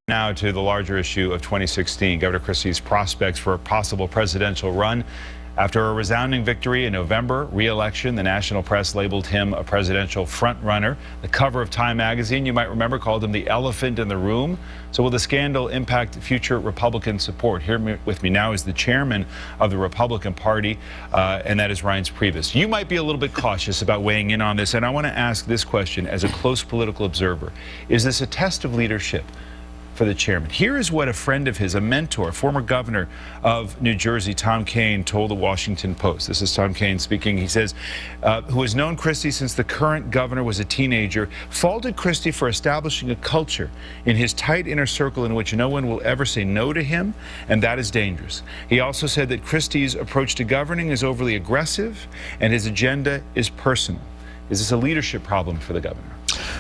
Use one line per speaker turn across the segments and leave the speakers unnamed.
Now to the larger issue of 2016, Governor Christie's prospects for a possible presidential run. After a resounding victory in November re-election, the national press labeled him a presidential front-runner. The cover of Time magazine, you might remember, called him the elephant in the room. So will the scandal impact future Republican support? Here with me now is the chairman of the Republican Party, and that is Reince Priebus. You might be a little bit cautious about weighing in on this, and I want to ask this question as a close political observer. Is this a test of leadership for the chairman? Here is what a friend of his, a mentor, former governor of New Jersey, Tom Kean, told the Washington Post. This is Tom Kean speaking. He says, who has known Christie since the current governor was a teenager, faulted Christie for establishing a culture in his tight inner circle in which no one will ever say no to him, and that is dangerous. He also said that Christie's approach to governing is overly aggressive and his agenda is personal. Is this a leadership problem for the governor?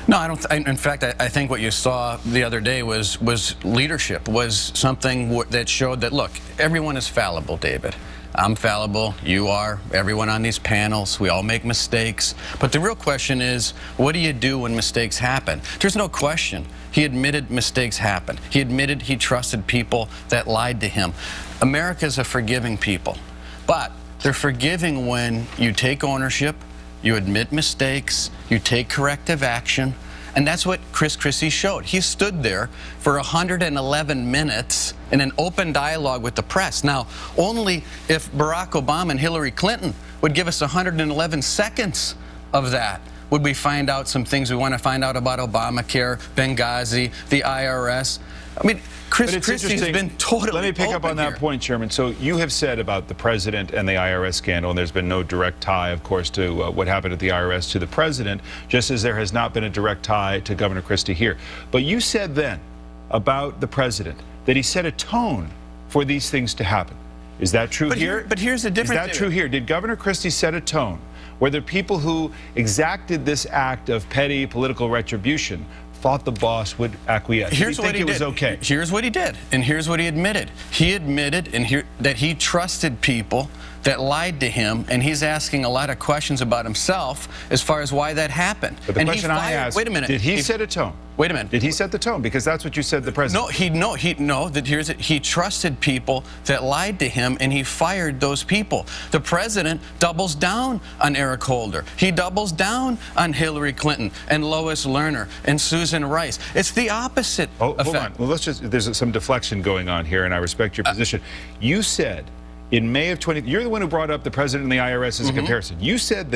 No, I don't. In fact, I think what you saw the other day was leadership, was something that showed that, look, everyone is fallible, David. I'm fallible, you are, everyone on these panels, we all make mistakes. But the real question is, what do you do when mistakes happen? There's no question. He admitted mistakes happen. He admitted he trusted people that lied to him. America's a forgiving people, but they're forgiving when you take ownership, you admit mistakes, you take corrective action, and that's what Christie showed. He stood there for 111 minutes in an open dialogue with the press. Now, only if Barack Obama and Hillary Clinton would give us 111 seconds of that would we find out some things we want to find out about Obamacare, Benghazi, the IRS. I mean, Christie's been totally
Let me pick up on that point, Chairman. So you have said about the president and the IRS scandal, and there's been no direct tie, of course, to what happened at the IRS to the president, just as there has not been a direct tie to Governor Christie here. But you said then about the president that he set a tone for these things to happen. Is that true here?
But here's the difference.
Is that true here? Did Governor Christie set a tone where the people who exacted this act of petty political retribution thought the boss would acquiesce?
Here's what he did.
It was okay.
Here's what he did, and here's what he admitted. He admitted that he trusted people that lied to him, and he's asking a lot of questions about himself as far as why that happened.
But the question I asked,
wait a minute,
did he set a tone?
Wait a minute.
Did he set the tone? Because that's what you said the president.
He trusted people that lied to him, and he fired those people. The president doubles down on Eric Holder. He doubles down on Hillary Clinton and Lois Lerner and Susan Rice. It's the opposite effect.
Hold on. Well, there's some deflection going on here, and I respect your position. You said in May of you're the one who brought up the president and the IRS as a comparison. You said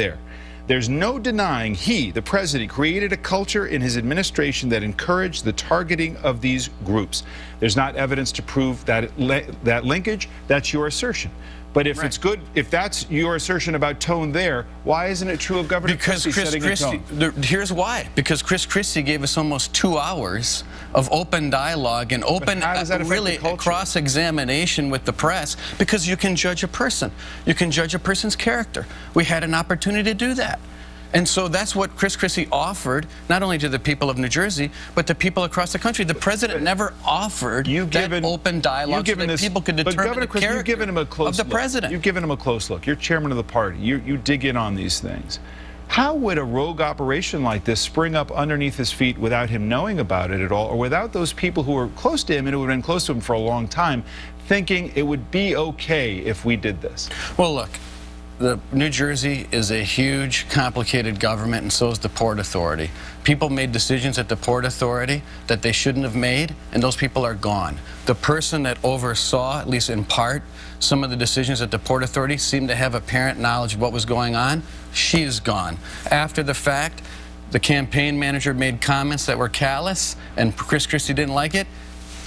there's no denying he, the president, created a culture in his administration that encouraged the targeting of these groups. There's not evidence to prove that linkage. That's your assertion. But if it's good, if that's your assertion about tone there, why isn't it true of Governor Christie setting a tone?
Here's why. Because Christie gave us almost 2 hours of open dialogue and open, really cross-examination with the press, because you can judge a person. You can judge a person's character. We had an opportunity to do that. And so that's what Christie offered, not only to the people of New Jersey, but to people across the country. The president never offered that open dialogue so that people could determine the character of the president.
You've given him a close look. You're chairman of the party. You dig in on these things. How would a rogue operation like this spring up underneath his feet without him knowing about it at all, or without those people who were close to him and who had been close to him for a long time thinking it would be okay if we did this?
Well, look. New Jersey is a huge, complicated government, and so is the Port Authority. People made decisions at the Port Authority that they shouldn't have made, and those people are gone. The person that oversaw, at least in part, some of the decisions at the Port Authority seemed to have apparent knowledge of what was going on. She's gone. After the fact, the campaign manager made comments that were callous, and Christie didn't like it.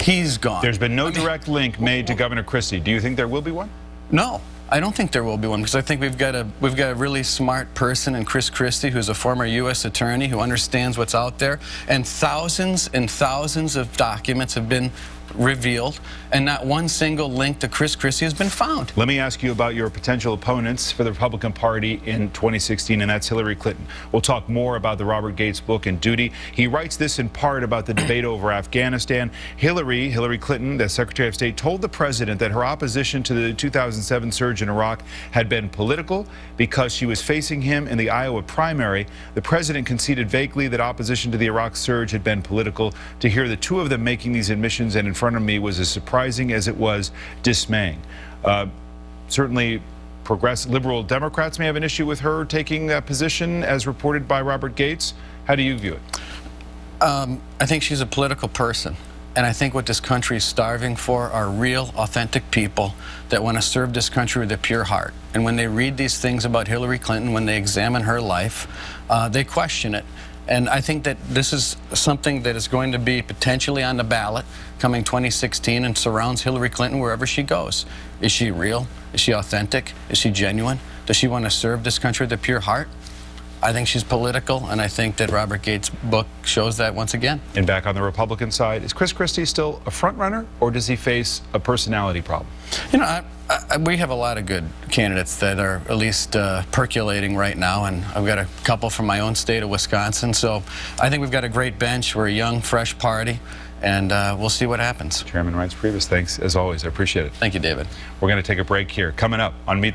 He's gone.
There's been no direct link made to Governor Christie. Do you think there will be one?
No. I don't think there will be one, because I think we've got a really smart person in Christie, who's a former U.S. attorney who understands what's out there, and thousands of documents have been revealed, and not one single link to Christie has been found.
Let me ask you about your potential opponents for the Republican Party in 2016, and that's Hillary Clinton. We'll talk more about the Robert Gates book and Duty. He writes this in part about the debate over Afghanistan. Hillary Clinton, the Secretary of State, told the president that her opposition to the 2007 surge in Iraq had been political because she was facing him in the Iowa primary. The president conceded vaguely that opposition to the Iraq surge had been political. To hear the two of them making these admissions and in front of me was as surprising as it was dismaying. Certainly, progressive liberal Democrats may have an issue with her taking that position, as reported by Robert Gates. How do you view it?
I think she's a political person. And I think what this country is starving for are real, authentic people that want to serve this country with a pure heart. And when they read these things about Hillary Clinton, when they examine her life, they question it. And I think that this is something that is going to be potentially on the ballot coming 2016 and surrounds Hillary Clinton wherever she goes. Is she real? Is she authentic? Is she genuine? Does she want to serve this country with a pure heart? I think she's political, and I think that Robert Gates' book shows that once again.
And back on the Republican side, is Chris Christie still a front runner, or does he face a personality problem?
You know, we have a lot of good candidates that are at least percolating right now, and I've got a couple from my own state of Wisconsin. So I think we've got a great bench. We're a young, fresh party, and we'll see what happens.
Chairman Reince Priebus, thanks as always. I appreciate it.
Thank you, David.
We're going to take a break here. Coming up on Meet